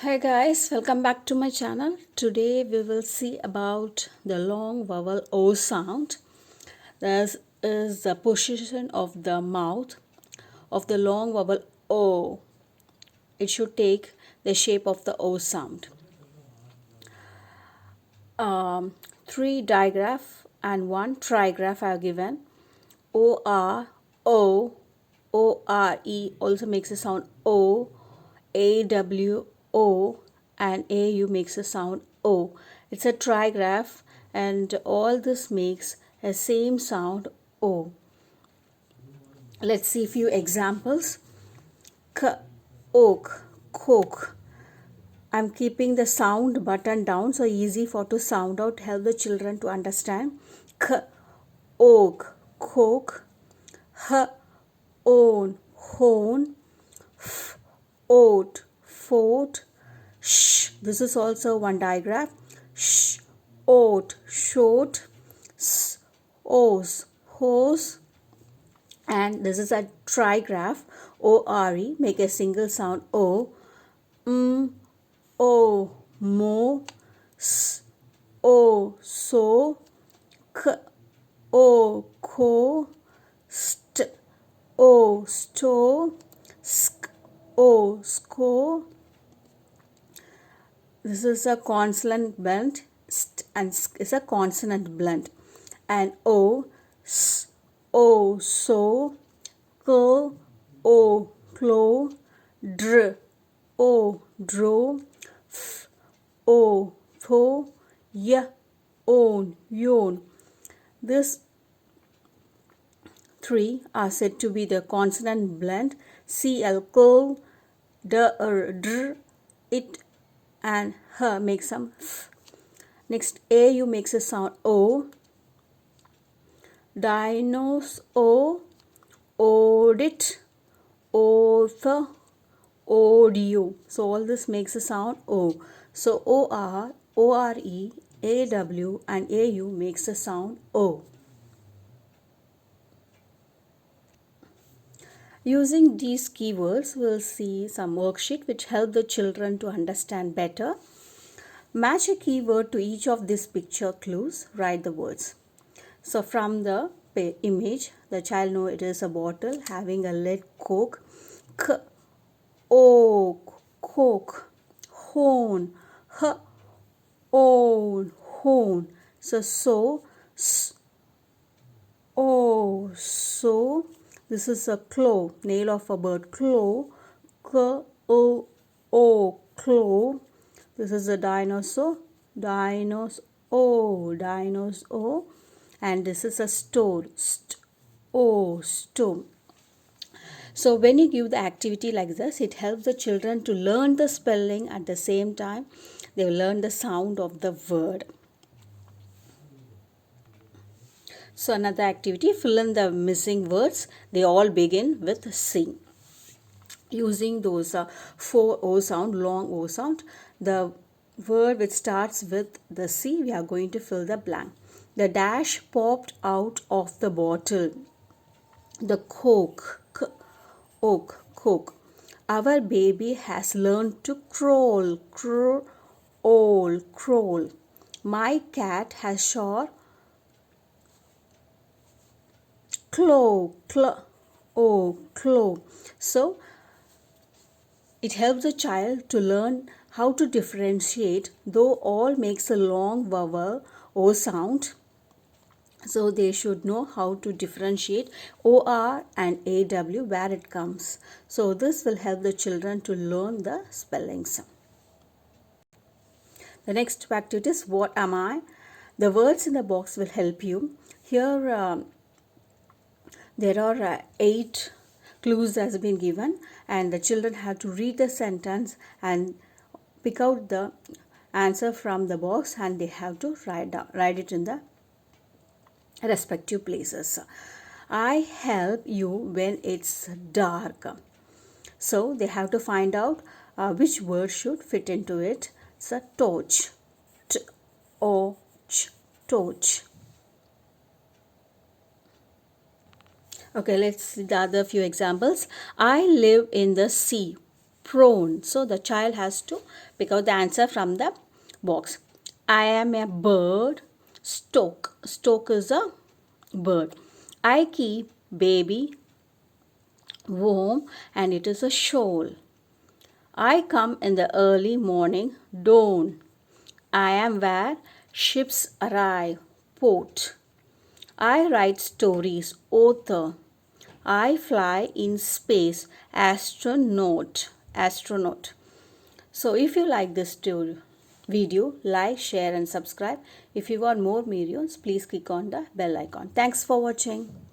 Hi guys, welcome back to my channel. Today we will see about the long vowel O sound. This is the position of the mouth of the long vowel O. It should take the shape of the O sound. Three diagraph and one trigraph I have given. O R O O R E also makes a sound O. A W O and A U makes a sound O. It's a trigraph and all this makes a same sound O. Let's see a few examples. K, oak, coke. I'm keeping the sound button down so easy for to sound out, help the children to understand. K, oak, coke. H, own, hone. F, oat, fort. Sh, this is also one diagraph. Sh, oat, short. S, ose, hose. And this is a trigraph. O-R-E, make a single sound O. O, mo. S, o, so. K, o, ko. St, o, sto. Sk, o, sko. This is a consonant blend. St and sk is a consonant blend. And O, s, o, so. K, o, clo. Dr, o, dro. F, o, tho. Y, on, yon. This three are said to be the consonant blend. CL, curl. Dr, it and her makes some f. Next, AU makes a sound O. Dinos O. Audit. Author. Audio. So all this makes a sound O. So OR, ORE, AW and AU makes a sound O. Using these keywords, we'll see some worksheet which help the children to understand better. Match a keyword to each of these picture clues. Write the words. So from the image, the child knows it is a bottle having a lid cork. K, oak, coke, hone, h, own, hone. So, s, o, so. This is a claw, nail of a bird. Claw, k, o, claw. This is a dinosaur. Dinos O. And this is a store. Store. So when you give the activity like this, it helps the children to learn the spelling at the same time. They will learn the sound of the word. So another activity, fill in the missing words. They all begin with C. Using those 4 O sound, long O sound, the word which starts with the C, we are going to fill the blank. The dash popped out of the bottle. The coke, oak, coke. Our baby has learned to crawl, crawl. My cat has sure claw. So it helps the child to learn how to differentiate, though all makes a long vowel O sound. So they should know how to differentiate OR and AW where it comes. So this will help the children to learn the spellings. The next activity is what am I? The words in the box will help you. Here there are 8 clues that has been given and the children have to read the sentence and pick out the answer from the box and they have to write it in the respective places. I help you when it's dark. So they have to find out which word should fit into it. It's a torch. Torch. Okay, let's see the other few examples. I live in the sea. prone. So the child has to pick out the answer from the box. I am a bird. Stoke. Stoke is a bird. I keep baby warm and it is a shawl. I come in the early morning. Dawn. I am where ships arrive. Port. I write stories. Author. I fly in space. Astronaut. Astronaut. So if you like this video, like, share and subscribe. If you want more videos, please click on the bell icon. Thanks for watching.